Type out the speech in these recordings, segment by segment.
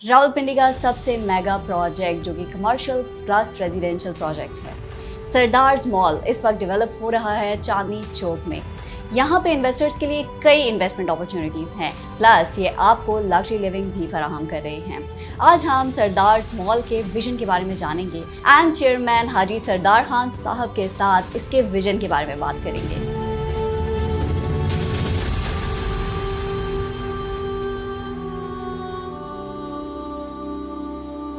रावलपिंडी का सबसे mega project जो कि कमर्शियल प्लस रेजिडेंशियल प्रोजेक्ट है सरदार्स मॉल इस वक्त डेवलप हो रहा है चांदनी चौक में। यहाँ पे इन्वेस्टर्स के लिए कई इन्वेस्टमेंट अपॉर्चुनिटीज़ हैं, प्लस ये आपको लग्जरी लिविंग भी फराहम कर रहे हैं। आज हम सरदार्स मॉल के विजन के बारे में जानेंगे एंड चेयरमैन हाजी सरदार खान साहब के साथ इसके विजन के बारे में बात करेंगे।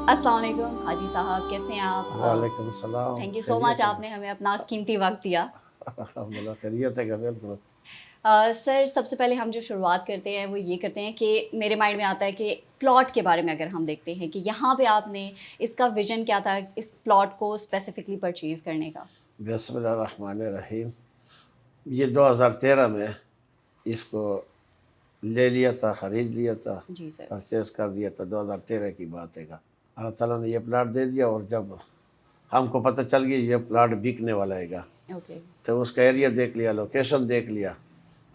अस्सलाम वालेकुम हाजी साहब, कैसे हैं आप? वालेकुम सलाम। थैंक यू सो मच, आपने हमें अपना कीमती वक्त दिया। अल्हम्दुलिल्लाह खैरियत है बिल्कुल। सर, सबसे पहले हम जो शुरुआत करते हैं वो ये करते हैं कि मेरे माइंड में आता है कि प्लॉट के बारे में अगर हम देखते हैं कि यहाँ पे आपने इसका विजन क्या था इस प्लॉट को स्पेसिफिकली परचेज़ करने का? बिस्मिल्लाहिर्रहमानिर्रहीम। ये 2013 में इसको ले लिया था, ख़रीद लिया था, जी सर। परचेज़ कर दिया था। 2013 की बात है का अल्लाह ताला ने ये प्लाट दे दिया और जब हमको पता चल गया ये प्लाट बिकने वाला है ओके। तो उसका एरिया देख लिया, लोकेशन देख लिया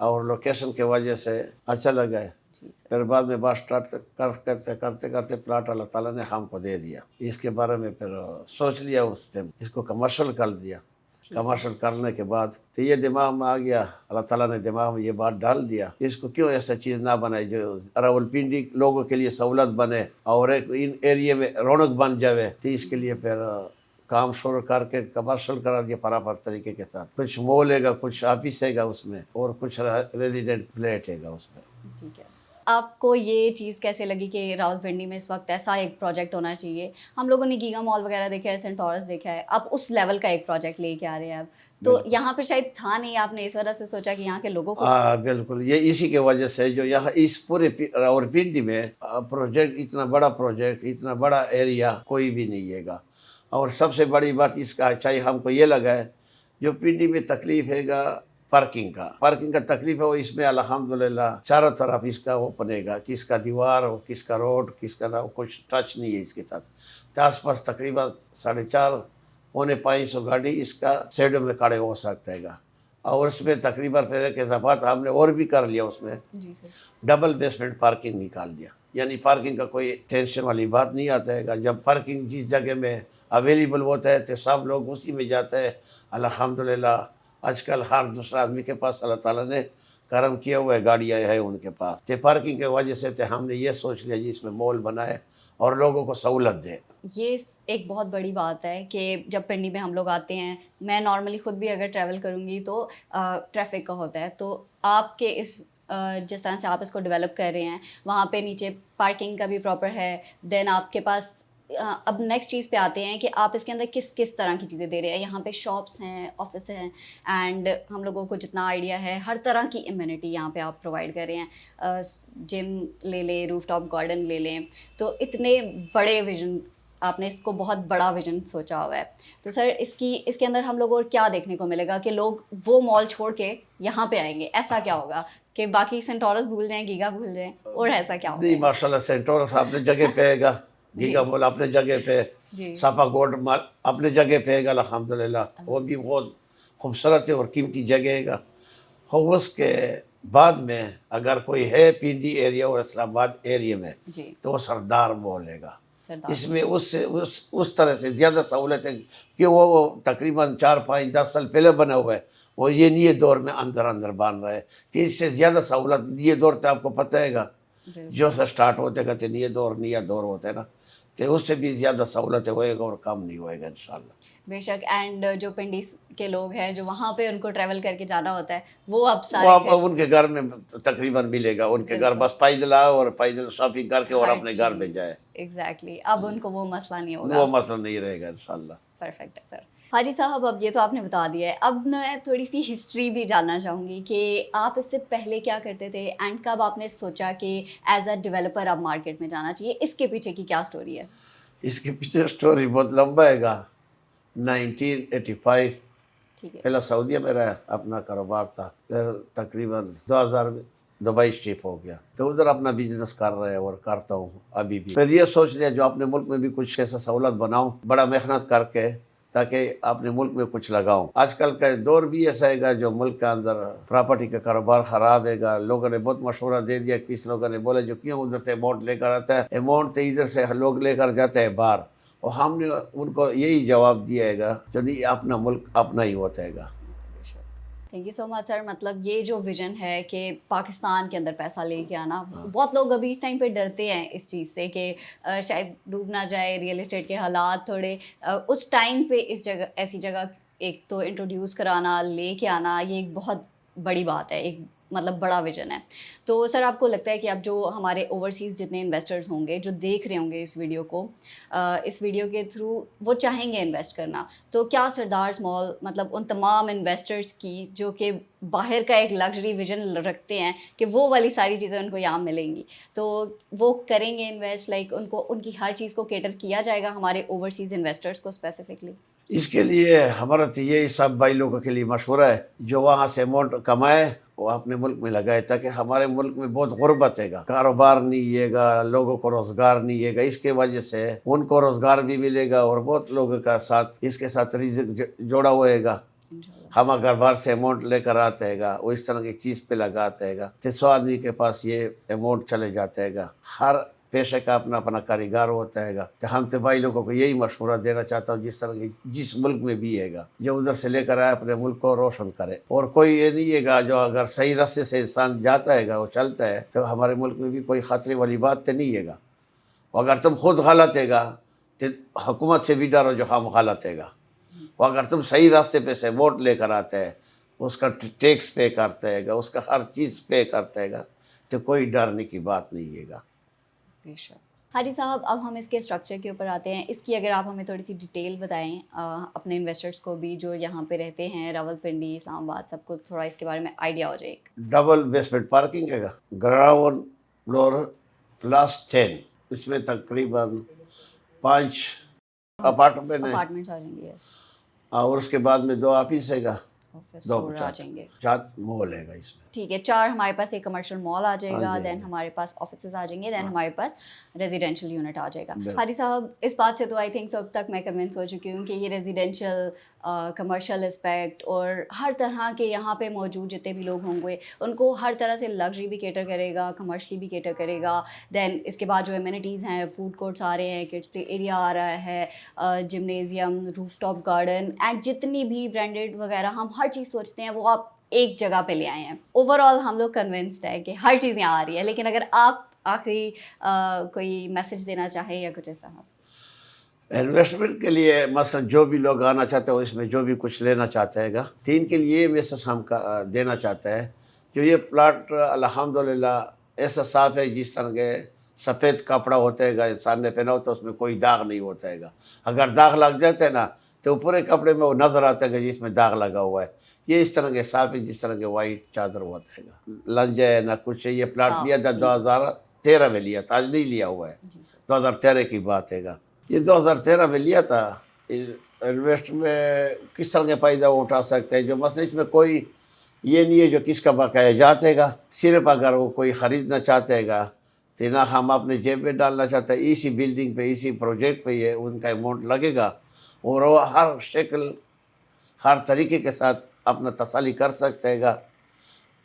और लोकेशन के वजह से अच्छा लगा है। जी सर। फिर बाद में बात स्टार्ट करते करते करते प्लाट अल्लाह ताला ने हमको दे दिया। इसके बारे में फिर सोच लिया, उस टाइम इसको कमर्शियल कर दिया। ठीक है। कमर्शियल करने के बाद तो ये दिमाग में आ गया, अल्लाह ताला ने दिमाग में ये बात डाल दिया, इसको क्यों ऐसा चीज़ ना बनाए जो रावलपिंडी लोगों के लिए सहूलत बने और एक इन एरिया में रौनक बन जाए। तो इसके लिए फिर काम शुरू करके कमर्शियल करा दिया बराबर तरीके के साथ। कुछ मॉल हैगा, कुछ ऑफिस हैगा उसमें और कुछ रेजिडेंट फ्लैट हैगा उसमें। ठीक है। आपको ये चीज़ कैसे लगी कि रावलपिंडी में इस वक्त ऐसा एक प्रोजेक्ट होना चाहिए? हम लोगों ने गीगा मॉल वगैरह देखा है, सेंटोरस देखा है, आप उस लेवल का एक प्रोजेक्ट लेके आ रहे हैं अब। तो बिल्कुल यहाँ पे शायद था नहीं, आपने इस वजह से सोचा कि यहाँ के लोगों को बिल्कुल ये इसी के वजह से जो यहाँ इस पूरे रावलपिंडी में प्रोजेक्ट, इतना बड़ा प्रोजेक्ट, इतना बड़ा एरिया कोई भी नहीं हैगा। और सबसे बड़ी बात इसका अच्छाई हमको ये लगा है, जो पिंडी में तकलीफ हैगा पार्किंग का तकलीफ है, वो इसमें अल्हम्दुलिल्लाह चारों तरफ इसका वो बनेगा, किसका दीवार हो, किसका रोड, किसका ना, कुछ टच नहीं है इसके साथ। तो आस पास तकरीबन 450-500 गाड़ी इसका साइडों में खड़े हो सकता है। और उसमें तकरीबन फिर एक इजाफात हमने और भी कर लिया, उसमें जी सर। डबल बेसमेंट पार्किंग निकाल दिया। यानी पार्किंग का कोई टेंशन वाली बात नहीं आता है। जब पार्किंग जिस जगह में अवेलेबल होता है तो सब लोग उसी में जाते हैं। अल्हम्दुलिल्लाह आजकल हर दूसरा आदमी के पास अल्लाह ताला ने करम किया हुआ है, गाड़ियाँ है उनके पास। तो पार्किंग के वजह से तो हमने ये सोच लिया जी इसमें मॉल बनाए और लोगों को सहूलत दे। ये एक बहुत बड़ी बात है कि जब पिंडी में हम लोग आते हैं, मैं नॉर्मली खुद भी अगर ट्रैवल करूँगी तो ट्रैफिक का होता है, तो आपके इस जिस तरह से आप इसको डेवलप कर रहे हैं, वहाँ पे नीचे पार्किंग का भी प्रॉपर है। देन आपके पास अब नेक्स्ट चीज़ पे आते हैं कि आप इसके अंदर किस किस तरह की चीज़ें दे रहे हैं। यहाँ पे शॉप्स हैं, ऑफिस हैं एंड हम लोगों को जितना आइडिया है हर तरह की इम्यूनिटी यहाँ पे आप प्रोवाइड कर रहे हैं। जिम ले लें, रूफटॉप गार्डन ले लें, तो इतने बड़े विजन, आपने इसको बहुत बड़ा विजन सोचा हुआ है। तो सर इसके अंदर हम लोगों को क्या देखने को मिलेगा कि लोग वो मॉल छोड़ के यहाँ पे आएंगे? ऐसा क्या होगा कि बाकी सेंटोरस भूल जाएं, गीगा भूल जाएं, और ऐसा क्या होगा? नहीं माशाल्लाह सेंटोरस अपने जगह पे हैगा, गीगा जी। मॉल अपने जगह पे, जी। सापा गोल्ड मॉल अपने जगह पे हैगा अल्हम्दुलिल्लाह। वो भी बहुत खूबसूरत है और कीमती जगह हैगा। और उसके बाद में अगर कोई है पिंडी एरिया और इस्लामाबाद एरिया में जी। तो वो सरदार मॉल हैगा। सरदार। इसमें उससे उस तरह से ज़्यादा सहूलत है कि वो तकरीबन 4-5-10 साल पहले बना हुआ है, वो ये नए दौर में अंदर अंदर बन रहा है। तो इससे ज़्यादा सहूलत ये दौर तो आपको पता हैगा, बिल्कुल। जो से स्टार्ट होते कहते नया दौर होता है ना, तो उससे भी ज़्यादा सहूलत होएगा और कम नहीं होएगा इंशाल्लाह। बेशक। एंड जो पिंडी के लोग हैं जो वहाँ पे उनको ट्रैवल करके जाना होता है, वो अब वो सारे अब उनके घर में तकरीबन मिलेगा, उनके घर बिल्कुल बस पैदल आओ और पैदल शॉपिंग करके और हर अपने घर में चीज़ जाए। एग्जैक्टली, अब उनको वो मसला नहीं होगा। वो मसला नहीं रहेगा इंशाल्लाह। परफेक्ट है सर। हाजी साहब, अब ये तो आपने बता दिया है, अब मैं थोड़ी सी हिस्ट्री भी जानना चाहूँगी कि आप इससे पहले क्या करते थे एंड कब आपने सोचा कि एज अ डेवलपर अब मार्केट में जाना चाहिए? इसके पीछे की क्या स्टोरी है? इसके पीछे स्टोरी बहुत लंबा हैगा। 1985 ठीक है। पहला सऊदीया में रहा, अपना कारोबार था। फिर तकरीबन 2000 में दुबई शिफ्ट हो गया, तो उधर अपना बिजनेस कर रहे हैं और करता हूँ अभी भी। फिर ये सोच लिया जो अपने मुल्क में भी कुछ ऐसा सहूलत बनाऊँ, बड़ा मेहनत करके ताकि अपने मुल्क में कुछ लगाऊं। आजकल का दौर भी ऐसा है जो मुल्क के अंदर प्रॉपर्टी का कारोबार खराब है। लोगों ने बहुत मशवरा दे दिया, किस लोगों ने बोला जो क्यों उधर से अमाउंट लेकर आता है, अमाउंट तो इधर से लोग लेकर जाते हैं बाहर। और हमने उनको यही जवाब दिया है जो नहीं, अपना मुल्क अपना ही होता है। Thank you so much sir. मतलब ये जो विजन है कि पाकिस्तान के अंदर पैसा लेके आना, बहुत लोग अभी इस टाइम पे डरते हैं इस चीज़ से कि शायद डूब ना जाए रियल एस्टेट के हालात थोड़े, उस टाइम पे इस जगह ऐसी जगह एक तो इंट्रोड्यूस कराना, लेके आना, ये एक बहुत बड़ी बात है, एक मतलब बड़ा विजन है। तो सर आपको लगता है कि अब जो हमारे ओवरसीज़ जितने इन्वेस्टर्स होंगे जो देख रहे होंगे इस वीडियो को, इस वीडियो के थ्रू वो चाहेंगे इन्वेस्ट करना, तो क्या सरदार मॉल मतलब उन तमाम इन्वेस्टर्स की जो कि बाहर का एक लग्जरी विजन रखते हैं कि वो वाली सारी चीज़ें उनको यहाँ मिलेंगी, तो वो करेंगे इन्वेस्ट, लाइक उनको उनकी हर चीज़ को केटर किया जाएगा हमारे ओवरसीज़ इन्वेस्टर्स को स्पेसिफिकली? इसके लिए हमारा तो ये सब भाई लोगों के लिए मशवरा है, जो वहाँ से अमाउंट कमाए वो अपने मुल्क में लगाए, ताकि हमारे मुल्क में बहुत गुर्बत है, कारोबार नहीं है, लोगों को रोज़गार नहीं है। इसके वजह से उनको रोज़गार भी मिलेगा और बहुत लोगों का साथ इसके साथ रिज़्क जोड़ा होएगा। हम अगर बाहर से अमाउंट लेकर आते हैं वो इस तरह की चीज़ पे लगाते हैं तो 100 आदमी के पास ये अमाउंट चले जाते हैं। हर पेशे का अपना अपना कारीगर होता है। तो हम तो भाई लोगों को यही मशवरा देना चाहता हूँ, जिस तरह की जिस मुल्क में भी है जो उधर से लेकर आए अपने मुल्क को रोशन करे। और कोई ये नहीं है जो अगर सही रास्ते से इंसान जाता है वो चलता है तो हमारे मुल्क में भी कोई ख़तरे वाली बात तो नहीं है। अगर तुम खुद गलत है तो हुकूमत से भी डरो जो हम गलत है। वो अगर तुम सही रास्ते पे से वोट लेकर आते हैं, उसका टैक्स पे करते हैं, उसका हर चीज़ पे करते हैं, तो कोई डरने की बात नहीं है। बेशक। हाजी साहब, अब हम इसके स्ट्रक्चर के ऊपर आते हैं। इसकी अगर आप हमें थोड़ी सी डिटेल बताएं, अपने इन्वेस्टर्स को भी जो यहाँ पे रहते हैं, रावलपिंडी, इस्लामाबाद, सबको थोड़ा इसके बारे में आइडिया हो जाए। डबल बेसमेंट पार्किंग है, ग्राउंड फ्लोर प्लस 10, इसमें तकरीबन 5 अपार्टमेंट्स आ जाएंगे। यस। और उसके बाद में 2 ऑफिस है, ऑफिस 2 आ जाएंगे, 4 मॉल है इसमें। ठीक है, 4 हमारे पास एक कमर्शियल मॉल आ जाएगा, देन हाँ। हमारे पास ऑफिसेज आ जाएंगे, देन हमारे पास रेजिडेंशियल यूनिट आ जाएगा। बिल्कुल। हाजी साहब, इस बात से तो आई थिंक अब तक मैं कन्विंस हो चुकी हूँ कि ये रेजिडेंशियल, कमर्शियल एस्पेक्ट और हर तरह के यहाँ पे मौजूद जितने भी लोग होंगे उनको हर तरह से लग्जरी भी केटर करेगा, कमर्शली भी केटर करेगा। देन इसके बाद जो एमिनिटीज़ हैं, फूड कोर्ट्स आ रहे हैं, किड्स प्ले एरिया आ रहा है, जिम्नेजियम, रूफटॉप गार्डन एंड जितनी भी ब्रांडेड वगैरह हम हर चीज़ सोचते हैं वो आप एक जगह पे ले आए हैं। ओवरऑल हम लोग कन्विंस्ड है कि हर चीज़ यहाँ आ रही है, लेकिन अगर आप आखिरी कोई मैसेज देना चाहें या कुछ इस तरह से। इन्वेस्टमेंट के लिए मसलन जो भी लोग आना चाहते हैं इसमें जो भी कुछ लेना चाहते हैं, 3 के लिए मैसेज हम देना चाहते हैं। जो ये प्लाट अल्हम्दुलिल्लाह ऐसा साफ़ है जिस तरह के सफ़ेद कपड़ा होता है, इंसान ने पहना होता है उसमें कोई दाग नहीं होता है। अगर दाग लग जाते हैं ना तो पूरे कपड़े में वो नज़र आता है जिसमें दाग लगा हुआ है। ये इस तरह के साफ़ है जिस तरह के वाइट चादर होता है, लंज है ना कुछ है। ये प्लाट लिया था 2013 में लिया था, आज नहीं लिया हुआ है, 2013 की बात है। ये 2013 में लिया था। इन्वेस्ट में किस तरह के फ़ायदा उठा सकते हैं, जो मसले इसमें कोई ये नहीं है जो किसका बकाया जातेगा। सिर्फ अगर वो कोई ख़रीदना चाहतेगा तो ना हम अपने जेब में डालना चाहते हैं, इसी बिल्डिंग पे इसी प्रोजेक्ट पे ये उनका अमाउंट लगेगा और वो हर शक्ल हर तरीके के साथ अपना तसल्ली कर सकतेगा।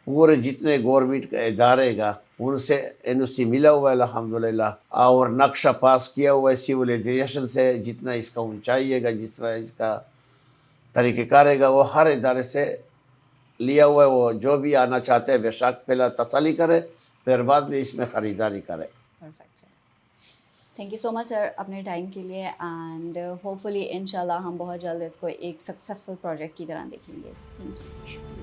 पूरे जितने गवर्नमेंट के इदारे उनसे एनओसी मिला हुआ है अल्हम्दुलिल्लाह, और नक्शा पास किया हुआ है सिविलाइजेशन से। जितना इसका ऊंचाई है, जिस तरह इसका तरीक़ेकार है, वो हर इदारे से लिया हुआ है। वो जो भी आना चाहते हैं बेशक पहला तसल्ली करे, फिर बाद में इसमें ख़रीदारी करे। Perfect sir, thank you so much sir अपने टाइम के लिए, एंड होपफुली इंशाल्लाह हम बहुत जल्द इसको एक सक्सेसफुल प्रोजेक्ट की तरह देखेंगे। Thank you.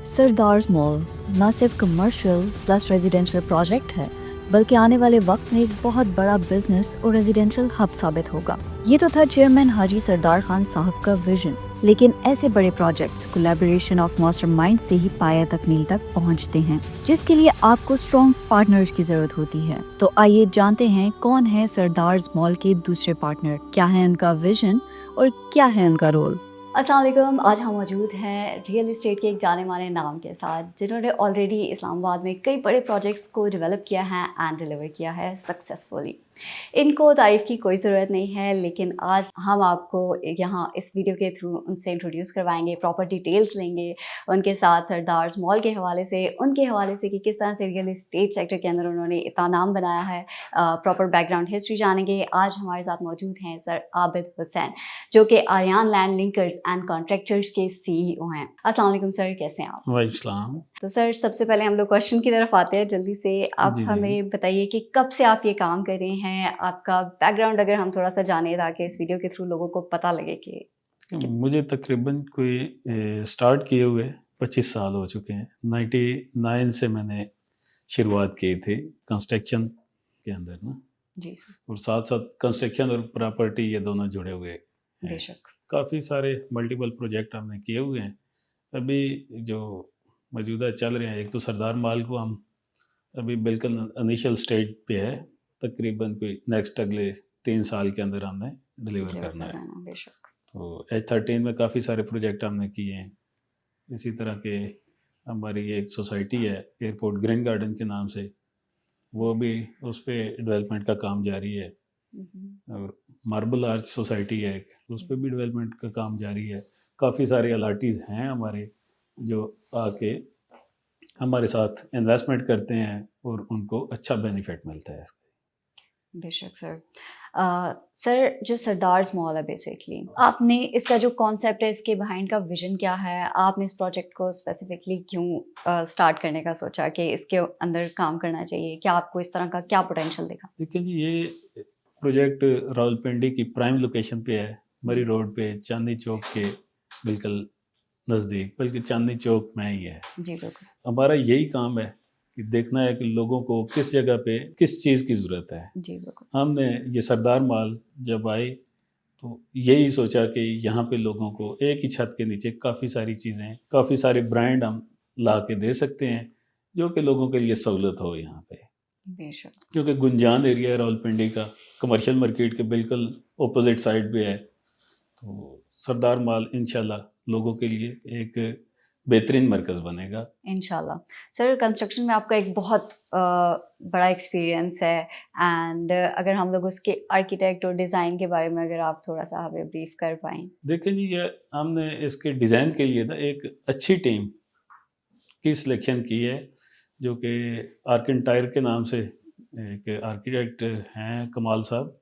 सरदार मॉल ना सिर्फ कमर्शियल प्लस रेजिडेंशियल प्रोजेक्ट है, बल्कि आने वाले वक्त में एक बहुत बड़ा बिजनेस और रेजिडेंशियल हब साबित होगा। ये तो था चेयरमैन हाजी सरदार खान साहब का विजन, लेकिन ऐसे बड़े प्रोजेक्ट्स कोलैबोरेशन ऑफ मास्टरमाइंड से ही पाया तकमील तक पहुंचते हैं, जिसके लिए आपको स्ट्रॉन्ग पार्टनर्स की जरूरत होती है। तो आइए जानते हैं कौन है सरदार मॉल के दूसरे पार्टनर, क्या है उनका विजन और क्या है उनका रोल। अस्सलाम वालेकुम, आज हम मौजूद हैं रियल एस्टेट के एक जाने माने नाम के साथ, जिन्होंने ऑलरेडी इस्लामाबाद में कई बड़े प्रोजेक्ट्स को डेवलप किया है एंड डिलीवर किया है सक्सेसफुली। इनको तारीफ़ की कोई ज़रूरत नहीं है, लेकिन आज हम आपको यहाँ इस वीडियो के थ्रू उनसे इंट्रोड्यूस करवाएँगे, प्रॉपर डिटेल्स लेंगे, उनके साथ सरदार्स मॉल के हवाले से, उनके हवाले से कि किस तरह से रियल एस्टेट सेक्टर के अंदर उन्होंने इतना नाम बनाया है, प्रॉपर बैकग्राउंड हिस्ट्री जानेंगे। आज हमारे साथ मौजूद हैं सर आबिद हुसैन, जो कि Aryan land linkers and contractors के CEO हैं। अस्सलाम वालेकुम सर, कैसे हैं आप? वालेकुम। तो सर सबसे पहले हम लोग क्वेश्चन की तरफ आते हैं जल्दी से। आप जी, जी। हमें बताइए कि कब से आप ये काम कर रहे हैं? आपका बैकग्राउंड अगर हम थोड़ा-सा जानें ताकि इस वीडियो के थ्रू लोगों को पता लगे कि मुझे तकरीबन कोई स्टार्ट किए हुए 25 साल हो चुके हैं। 99 से मैंने शुरुआत की थी कंस्ट्रक्शन के अंदर ना, जी सर, और साथ-साथ कंस्ट्रक्शन और प्रॉपर्टी ये दोनों जुड़े हुए हैं। बेशक। काफ़ी सारे मल्टीपल प्रोजेक्ट हमने किए हुए हैं। अभी जो मौजूदा चल रहे हैं, एक तो सरदार माल को हम अभी बिल्कुल इनिशियल स्टेज पे है। तकरीबन कोई नेक्स्ट अगले 3 साल के अंदर हमने डिलीवर डिलीवर करना है। करवाना, बेशक। तो H13 में काफ़ी सारे प्रोजेक्ट हमने किए हैं। इसी तरह के हमारी एक सोसाइटी है एयरपोर्ट ग्रीन गार्डन के नाम से, वो भी उस पे डेवलपमेंट का काम जारी है। और मार्बल आर्च सोसाइटी है एक, उस पे भी डेवलपमेंट का काम जारी है। काफ़ी सारे अलाटीज़ हैं हमारे जो आके हमारे साथ इन्वेस्टमेंट करते हैं और उनको अच्छा बेनिफिट मिलता है इसका। बेशक सर। सर जो सरदार्स मॉल है बेसिकली, आपने इसका जो कॉन्सेप्ट है इसके बिहाइंड का विज़न क्या है? आपने इस प्रोजेक्ट को स्पेसिफिकली क्यों स्टार्ट करने का सोचा कि इसके अंदर काम करना चाहिए? क्या आपको इस तरह का क्या पोटेंशियल दिखा? देखिए जी, ये प्रोजेक्ट रावलपिंडी की प्राइम लोकेशन पे है, मरी जी, रोड पे, चांदनी चौक के बिल्कुल नज़दीक, बल्कि चांदनी चौक में ही है। जी बिल्कुल। हमारा यही काम है कि देखना है कि लोगों को किस जगह पे किस चीज़ की ज़रूरत है। जी बिल्कुल। हमने ये सरदार माल जब आई तो यही सोचा कि यहाँ पे लोगों को एक ही छत के नीचे काफ़ी सारी चीज़ें, काफ़ी सारे ब्रांड हम ला के दे सकते हैं, जो कि लोगों के लिए सहूलत हो यहाँ पे। बेशक। क्योंकि गुंजान एरिया है रावलपिंडी का, कमर्शियल मार्केट के बिल्कुल ऑपोजिट साइड पे है। तो सरदार माल इंशाल्लाह लोगों के लिए एक बेहतरीन मरकज़ बनेगा। इंशाल्लाह। सर कंस्ट्रक्शन में आपका एक बहुत बड़ा एक्सपीरियंस है एंड अगर हम लोग उसके आर्किटेक्ट और डिज़ाइन के बारे में अगर आप थोड़ा-सा हमें ब्रीफ कर पाएँ? देखिए जी, ये हमने इसके डिज़ाइन के लिए ना एक अच्छी टीम की सिलेक्शन की है, जो कि आर्किनटायर के नाम से एक आर्किटेक्ट हैं कमाल साहब,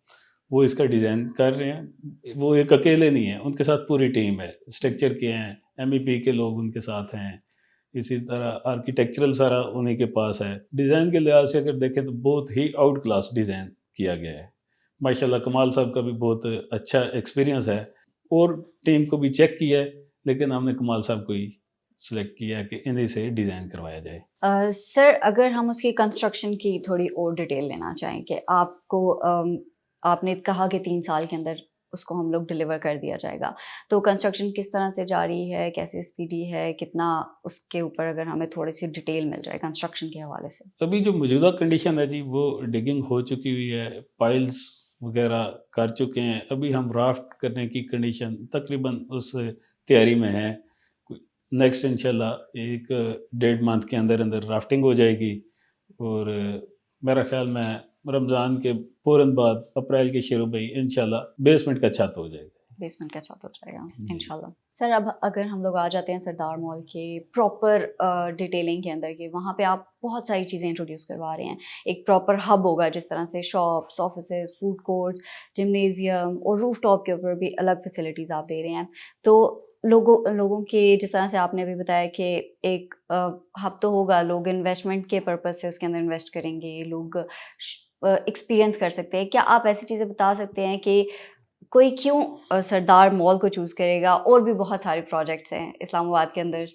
वो इसका डिज़ाइन कर रहे हैं। वो एक अकेले नहीं हैं, उनके साथ पूरी टीम है। स्ट्रक्चर के हैं, MEP के लोग उनके साथ हैं, इसी तरह आर्किटेक्चरल सारा उन्हीं के पास है। डिज़ाइन के लिहाज से अगर देखें तो बहुत ही आउट क्लास डिज़ाइन किया गया है। माशाल्लाह कमाल साहब का भी बहुत अच्छा एक्सपीरियंस है, और टीम को भी चेक किया है, लेकिन हमने कमाल साहब को ही सेलेक्ट किया कि इन्हीं से डिज़ाइन करवाया जाए। सर अगर हम उसकी कंस्ट्रक्शन की थोड़ी और डिटेल लेना चाहें कि आपको आपने कहा कि 3 साल के अंदर उसको हम लोग डिलीवर कर दिया जाएगा। तो कंस्ट्रक्शन किस तरह से जारी है? कैसे स्पीडी है? कितना उसके ऊपर अगर हमें थोड़ी-सी डिटेल मिल जाए कंस्ट्रक्शन के हवाले से? अभी जो मौजूदा कंडीशन है जी, वो डिगिंग हो चुकी हुई है, पाइल्स वगैरह कर चुके हैं। अभी हम राफ्ट करने की कंडीशन तकरीबन उस तैयारी में है। नेक्स्ट इंशाल्लाह 1 डेढ़ मंथ के अंदर राफ्टिंग हो जाएगी, और मेरा ख़्याल में रमज़ान के फ़ौरन बाद अप्रैल के शुरू में ही इंशाल्लाह बेसमेंट का छत हो जाएगा। बेसमेंट का छत हो जाएगा जी। इंशाल्लाह। सर अब अगर हम लोग आ जाते हैं सरदार मॉल के प्रॉपर डिटेलिंग के अंदर कि वहाँ पे आप बहुत सारी चीज़ें इंट्रोड्यूस करवा रहे हैं। एक प्रॉपर हब होगा जिस तरह से shops, offices, food courts, gymnasium और रूफटॉप के ऊपर भी अलग फैसिलिटीज़ आप दे रहे हैं। तो लोगों लोगों के जिस तरह से आपने अभी बताया कि एक हब तो होगा, लोग इन्वेस्टमेंट के पर्पज़ से उसके अंदर इन्वेस्ट करेंगे, लोग एक्सपीरियंस कर सकते हैं। क्या आप ऐसी चीज़ें बता सकते हैं कि कोई क्यों सरदार मॉल को चूज़ करेगा? और भी बहुत सारे प्रोजेक्ट्स हैं इस्लामाबाद के अंदर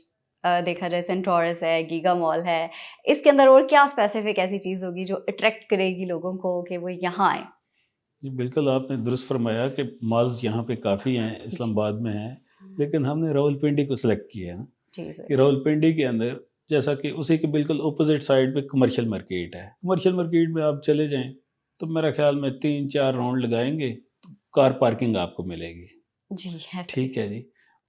देखा जाए सेंटोरस है, गीगा मॉल है। इसके अंदर और क्या स्पेसिफ़िक ऐसी चीज़ होगी जो अट्रैक्ट करेगी लोगों को कि वो यहाँ आएँ? जी, बिल्कुल आपने दुरुस्त फरमाया कि मॉल्स यहाँ पे काफ़ी हैं, जी। इस्लामाबाद में हैं, लेकिन हमने रावलपिंडी को सेलेक्ट किया है ना, जी सर। कि रावलपिंडी के अंदर जैसा कि उसी के बिल्कुल ऑपोज़िट साइड पे कमर्शियल मार्केट है। कमर्शियल मार्केट में आप चले जाएँ, तो मेरा ख़्याल में 3-4 राउंड लगाएँगे, तो कार पार्किंग आपको मिलेगी। जी, ऐसे ही। ठीक है जी।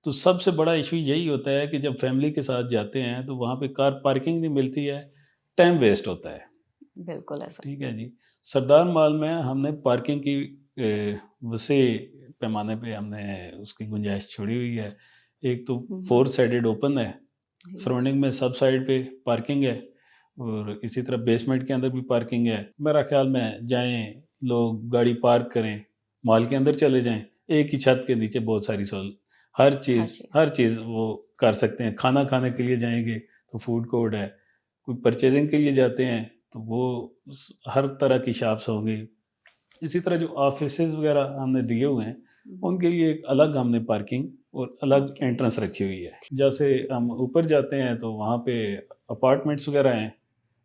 तो सबसे बड़ा इश्यू यही होता है कि जब फैमिली के साथ जाते हैं, तो वहाँ पे कार पार्किंग नहीं मिलती है, टाइम वेस्ट होता है। بالکل ایسا. ٹھیک ہے جی. سردار مال میں ہم نے پارکنگ کی وسیع پیمانے پہ ہم نے اس کی گنجائش چھوڑی ہوئی ہے. ایک تو 4 سائڈڈ اوپن ہے، جی. سراؤنڈنگ میں سب سائڈ پہ پارکنگ ہے، اور اسی طرح بیسمنٹ کے اندر بھی پارکنگ ہے. میرا خیال میں جائیں لوگ گاڑی پارک کریں، مال کے اندر چلے جائیں، ایک ہی چھت کے نیچے بہت ساری ہر چیز وہ کر سکتے ہیں. کھانا کھانے کے لیے جائیں گے تو فوڈ کورٹ ہے، کوئی پرچیزنگ کے لیے جاتے ہیں تو وہ ہر طرح کی شاپس ہوں گی. اسی طرح جو آفیسز وغیرہ ہم نے دیے ہوئے ہیں ان کے لیے ایک الگ ہم نے پارکنگ اور الگ انٹرنس رکھی ہوئی ہے. جیسے ہم اوپر جاتے ہیں تو وہاں پہ اپارٹمنٹس وغیرہ ہیں،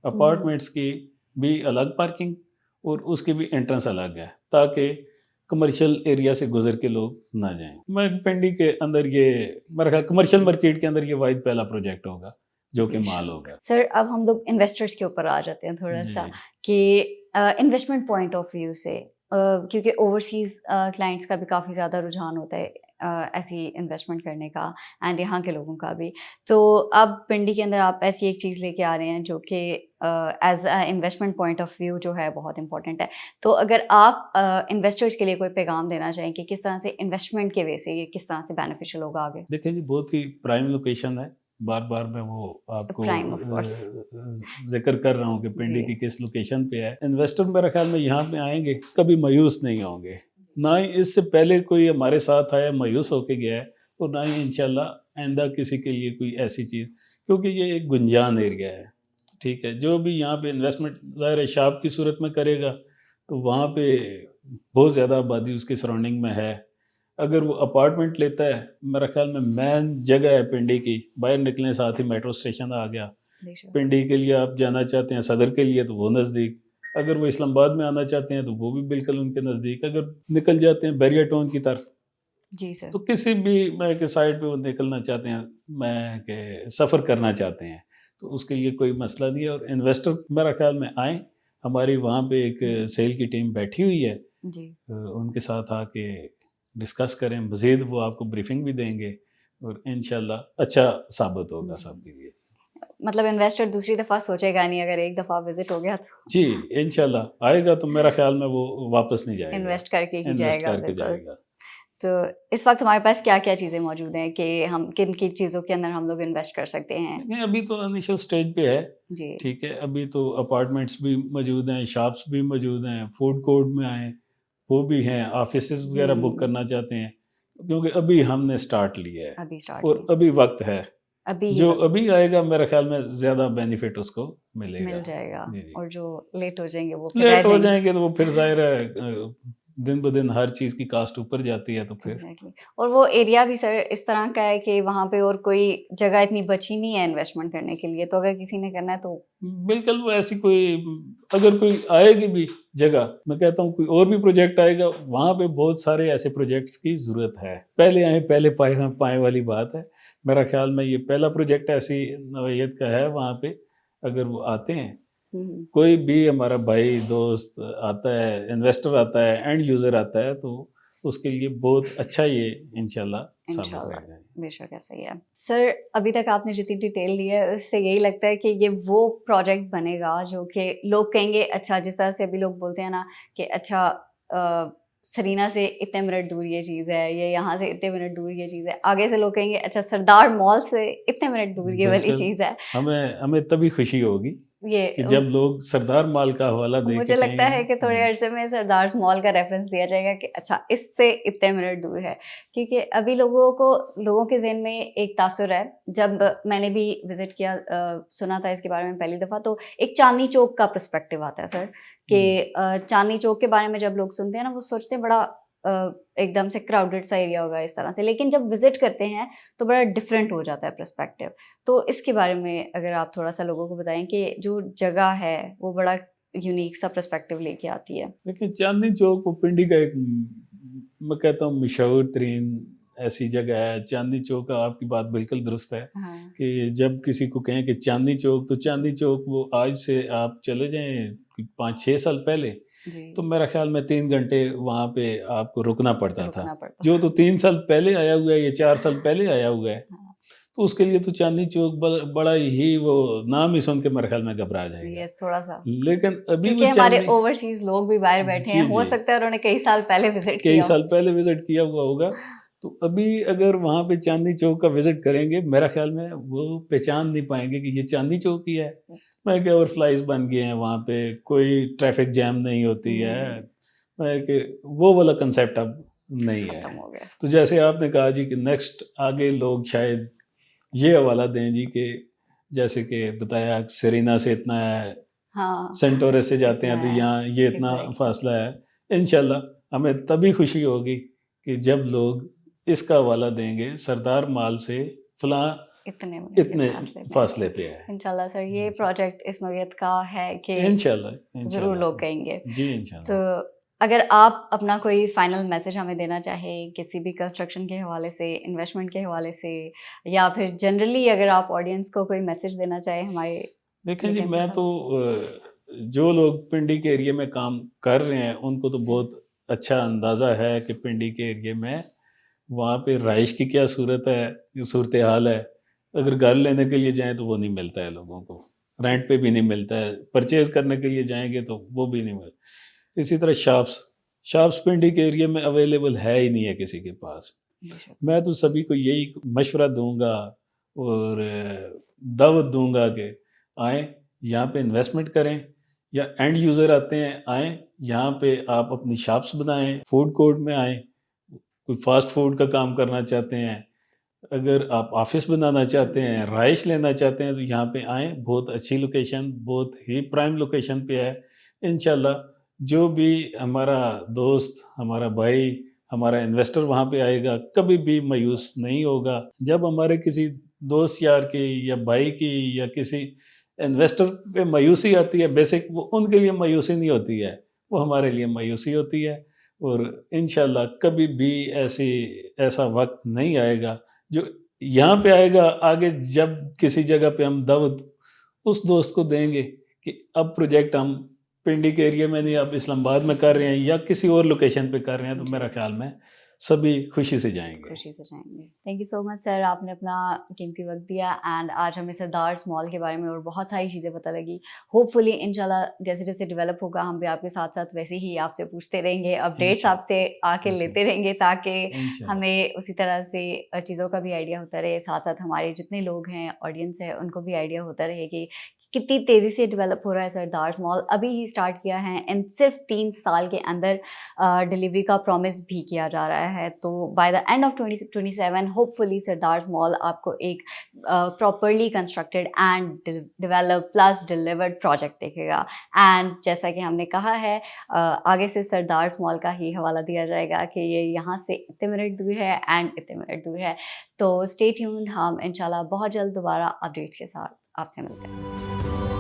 اپارٹمنٹس کی بھی الگ پارکنگ اور اس کی بھی انٹرنس الگ ہے، تاکہ کمرشل ایریا سے گزر کے لوگ نہ جائیں. میں پنڈی کے اندر یہ میرا خیال کمرشل مارکیٹ کے اندر یہ واحد پہلا پروجیکٹ ہوگا جو کہ مال ہوگا. سر اب ہم لوگ انویسٹرس کے اوپر آ جاتے ہیں تھوڑا سا کہ انویسٹمنٹ پوائنٹ آف ویو سے، کیونکہ اوورسیز کلائنٹس کا بھی کافی زیادہ رجحان ہوتا ہے ایسی انویسٹمنٹ کرنے کا، اینڈ یہاں کے لوگوں کا بھی. تو اب پنڈی کے اندر آپ ایسی ایک چیز لے کے آ رہے ہیں جو کہ as a investment point of view جو ہے بہت امپورٹنٹ ہے. تو اگر آپ انویسٹرس کے لیے کوئی پیغام دینا چاہیں کہ کس طرح سے انویسٹمنٹ کے وے سے یہ کس طرح سے بینیفیشیل ہوگا آگے. دیکھیں جی، بہت ہی پرائم لوکیشن ہے. بار بار میں وہ آپ کو Prime, of course. ذکر کر رہا ہوں کہ پنڈی جی. کی کس لوکیشن پہ ہے. انویسٹر میرے خیال میں یہاں پہ آئیں گے کبھی مایوس نہیں ہوں گے، نہ ہی اس سے پہلے کوئی ہمارے ساتھ آیا مایوس ہو کے گیا ہے، اور نہ ہی انشاءاللہ آئندہ کسی کے لیے کوئی ایسی چیز، کیونکہ یہ ایک گنجان ایریا ہے. ٹھیک ہے، جو بھی یہاں پہ انویسٹمنٹ ظاہر ہے شاپ کی صورت میں کرے گا تو وہاں پہ بہت زیادہ آبادی اس کے سراؤنڈنگ میں ہے. اگر وہ اپارٹمنٹ لیتا ہے، میرا خیال میں مین جگہ ہے پنڈی کی، باہر نکلنے ساتھ ہی میٹرو اسٹیشن آ گیا. پنڈی کے لیے آپ جانا چاہتے ہیں صدر کے لیے تو وہ نزدیک، اگر وہ اسلام آباد میں آنا چاہتے ہیں تو وہ بھی بالکل ان کے نزدیک. اگر نکل جاتے ہیں بیریا ٹاؤن کی طرف جی سر، تو کسی بھی میں کہ سائڈ پہ وہ نکلنا چاہتے ہیں، میں کہ سفر کرنا چاہتے ہیں تو اس کے لیے کوئی مسئلہ نہیں ہے. اور انویسٹر میرا خیال میں آئیں، ہماری وہاں پہ ایک سیل کی ٹیم بیٹھی ہوئی ہے، جی ان کے ساتھ آ کے ڈسکس کریں، مزید وہ آپ کو بریفنگ بھی دیں گے اور انشاءاللہ اچھا ثابت ہوگا سب کے لیے. مطلب انویسٹر دوسری دفعہ سوچے گا نہیں اگر ایک دفعہ وزٹ ہو گیا تو جی انشاءاللہ آئے گا تو میرا خیال میں وہ واپس نہیں جائے گا، انویسٹ کر کے ہی انویسٹ جائے گا. کر کے بالکل. جائے گا. تو اس وقت ہمارے پاس کیا کیا چیزیں موجود ہیں کہ ہم کن کن چیزوں کے اندر ہم لوگ انویسٹ کر سکتے ہیں؟ دیکھیں ابھی تو انیشل سٹیج پہ ہے. جی. ٹھیک ہے، ابھی تو اپارٹمنٹس بھی موجود ہیں، شاپس بھی موجود ہیں، فوڈ کورٹ میں آئیں وہ بھی ہیں، آفیسز وغیرہ بک کرنا چاہتے ہیں، کیونکہ ابھی ہم نے سٹارٹ لیا ہے ابھی اسٹارٹ اور ابھی وقت ہے. ابھی جو ابھی آئے گا میرے خیال میں زیادہ بینیفٹ اس کو ملے گا. مل جائے گا، جی جی. اور جو لیٹ ہو جائیں گے وہ پھر رہ لیٹ ہو جائیں گے. جائیں گے تو وہ پھر ظاہر ہے دن بدن ہر چیز کی کاسٹ اوپر جاتی ہے تو پھر Exactly. اور وہ ایریا بھی سر اس طرح کا ہے کہ وہاں پہ اور کوئی جگہ اتنی بچی نہیں ہے انویسٹمنٹ کرنے کے لیے، تو اگر کسی نے کرنا ہے تو بالکل وہ ایسی کوئی اگر کوئی آئے گی بھی جگہ، میں کہتا ہوں کوئی اور بھی پروجیکٹ آئے گا، وہاں پہ بہت سارے ایسے پروجیکٹس کی ضرورت ہے. پہلے آئیں پہلے پائیں والی بات ہے. میرا خیال میں یہ پہلا پروجیکٹ ایسی نوعیت کا ہے وہاں پہ. اگر وہ آتے ہیں کوئی بھی ہمارا بھائی دوست آتا ہے، انویسٹر آتا ہے، اینڈ یوزر آتا ہے، تو اس کے لیے بہت اچھا یہ انشاءاللہ ثابت رہے گا. بے شک ایسا ہی ہے. سر ابھی تک آپ نے جتنی ڈیٹیل دی ہے اس سے یہی لگتا ہے کہ یہ وہ پروجیکٹ بنے گا جو کہ لوگ کہیں گے اچھا، جس طرح سے ابھی لوگ بولتے ہیں نا کہ اچھا سرینا سے اتنے منٹ دور یہ چیز ہے، یہ یہاں سے اتنے منٹ دور یہ چیز ہے، آگے سے لوگ کہیں گے اچھا سردار مال سے اتنے منٹ دور یہ والی چیز ہے. ہمیں تبھی خوشی ہوگی یہ کہ جب لوگ سردار مال کا حوالہ دے کے مجھے لگتا ہے کہ تھوڑے عرصے میں سردار مال کا ریفرنس دیا جائے گا کہ اچھا اس سے اتنے منٹ دور ہے، کیونکہ ابھی لوگوں کے ذہن میں ایک تاثر ہے. جب میں نے بھی وزٹ کیا، سنا تھا اس کے بارے میں پہلی دفعہ، تو ایک چاندنی چوک کا پرسپیکٹیو آتا ہے سر کہ چاندنی چوک کے بارے میں جب لوگ سنتے ہیں نا وہ سوچتے ہیں بڑا ایک دم سے کراؤڈڈ سا ایریا ہوگا اس طرح سے، لیکن جب وزٹ کرتے ہیں تو بڑا ڈفرینٹ ہو جاتا ہے پرسپیکٹیو. تو اس کے بارے میں اگر آپ تھوڑا سا لوگوں کو بتائیں کہ جو جگہ ہے وہ بڑا یونیک سا پرسپیکٹیو لے کے آتی ہے. دیکھیں چاندنی چوک وہ پنڈی کا ایک میں کہتا ہوں مشہور ترین ایسی جگہ ہے. چاندنی چوک کا آپ کی بات بالکل درست ہے کہ جب کسی کو کہیں کہ چاندنی چوک، تو چاندنی چوک وہ آج سے آپ چلے جائیں 5-6 سال پہلے تو میرا خیال میں 3 گھنٹے وہاں پہ آپ کو رکنا پڑتا تھا. جو تو 3 سال پہلے آیا ہوا ہے یا 4 سال پہلے آیا ہوا ہے تو اس کے لیے تو چاندنی چوک بڑا ہی وہ نام ہی سن کے میرے خیال میں گھبرا جائے گا. یس تھوڑا سا، لیکن ابھی کیونکہ وہ ہمارے چاندنی اوورسیز لوگ بھی باہر بیٹھے ہیں، جی ہو جی سکتا ہے انہوں نے کئی سال پہلے وزٹ کئی کیا ہو. سال پہلے وزٹ کیا ہوا ہوگا. تو ابھی اگر وہاں پہ چاندنی چوک کا وزٹ کریں گے میرا خیال میں وہ پہچان نہیں پائیں گے کہ یہ چاندنی چوک ہی ہے. میں کہ اور فلائز بن گئے ہیں وہاں پہ، کوئی ٹریفک جیم نہیں ہوتی ہے. میں کہ وہ والا کنسیپٹ اب نہیں ہے. ختم ہو گیا. تو جیسے آپ نے کہا جی کہ نیکسٹ آگے لوگ شاید یہ حوالہ دیں جی کہ جیسے کہ بتایا سرینا سے اتنا ہے، ہاں سینٹورس سے جاتے ہیں اتنا تو ہے. یہاں یہ اتنا Exactly. فاصلہ ہے. انشاءاللہ ہمیں تبھی خوشی ہوگی کہ جب لوگ اس کا حوالہ دیں گے سردار مال سے فلاں اتنے منٹ کے اتنے فاصلے پہ ہے. انشاءاللہ سر یہ پروجیکٹ اس نوعیت کا ہے کہ انشاءاللہ ضرور لوگ کہیں گے. جی تو انشاءاللہ. اگر آپ اپنا کوئی فائنل میسج ہمیں دینا چاہیں کسی بھی کنسٹرکشن کے حوالے سے، انویسٹمنٹ کے حوالے سے، یا پھر جنرلی اگر آپ آڈینس کو کوئی میسج دینا چاہیں ہمارے دیکھیں جی میٹنگ کے میں ساتھ. تو جو لوگ پنڈی کے ایریے میں کام کر رہے ہیں ان کو تو بہت اچھا اندازہ ہے کہ پنڈی کے ایریے میں وہاں پہ رہائش کی کیا صورتحال ہے. اگر گھر لینے کے لیے جائیں تو وہ نہیں ملتا ہے لوگوں کو، رینٹ پہ بھی نہیں ملتا ہے. پرچیز کرنے کے لیے جائیں گے تو وہ بھی نہیں ملتا. اسی طرح شاپس پنڈی کے ایریے میں اویلیبل ہے ہی نہیں ہے کسی کے پاس. میں تو سبھی کو یہی مشورہ دوں گا اور دعوت دوں گا کہ آئیں یہاں پہ انویسٹمنٹ کریں، یا اینڈ یوزر آتے ہیں آئیں یہاں پہ آپ اپنی شاپس بنائیں، فوڈ کورٹ میں آئیں. کوئی فاسٹ فوڈ کا کام کرنا چاہتے ہیں، اگر آپ آفس بنانا چاہتے ہیں، رہائش لینا چاہتے ہیں تو یہاں پہ آئیں. بہت اچھی لوکیشن، بہت ہی پرائم لوکیشن پہ ہے. انشاءاللہ جو بھی ہمارا دوست، ہمارا بھائی، ہمارا انویسٹر وہاں پہ آئے گا کبھی بھی مایوس نہیں ہوگا. جب ہمارے کسی دوست یار کی یا بھائی کی یا کسی انویسٹر پہ مایوسی آتی ہے، بیسک وہ ان کے لیے مایوسی نہیں ہوتی ہے، وہ ہمارے لیے مایوسی ہوتی ہے. اور انشاءاللہ کبھی بھی ایسا وقت نہیں آئے گا جو یہاں پہ آئے گا. آگے جب کسی جگہ پہ ہم دعوت اس دوست کو دیں گے کہ اب پروجیکٹ ہم پنڈی کے ایریے میں نہیں، اب اسلام آباد میں کر رہے ہیں یا کسی اور لوکیشن پہ کر رہے ہیں، تو میرا خیال میں سبھی خوشی سے جائیں گے. خوشی سے جائیں گے. تھینک یو سو مچ سر، آپ نے اپنا قیمتی وقت دیا اینڈ آج ہمیں سردار مال کے بارے میں اور بہت ساری چیزیں پتہ لگی. ہوپ فلی انشاءاللہ جیسے جیسے ڈیولپ ہوگا ہم بھی آپ کے ساتھ ساتھ ویسے ہی آپ سے پوچھتے رہیں گے، اپڈیٹس آپ سے آ کے لیتے رہیں گے تاکہ ہمیں اسی طرح سے چیزوں کا بھی آئیڈیا ہوتا رہے. ساتھ ساتھ ہمارے جتنے لوگ ہیں آڈینس ہے ان کو بھی آئیڈیا ہوتا رہے کہ کتنی تیزی سے ڈیولپ ہو رہا ہے سردار مال. ابھی ہی اسٹارٹ کیا ہے اینڈ صرف 3 سال کے اندر ڈلیوری کا پرومس بھی کیا جا رہا ہے. تو by the end of 2027 hopefully Sardar mall آپ کو ایک properly constructed and develop plus delivered project دیکھے گا. اینڈ جیسا کہ ہم نے کہا ہے آگے سے سردار مال کا ہی حوالہ دیا جائے گا کہ یہ یہاں سے اتنے منٹ دور ہے اینڈ اتنے منٹ دور ہے. تو اسٹے ٹیونڈ، ہم انشاءاللہ بہت جلد دوبارہ اپڈیٹس کے ساتھ آپ سے ملتے ہیں.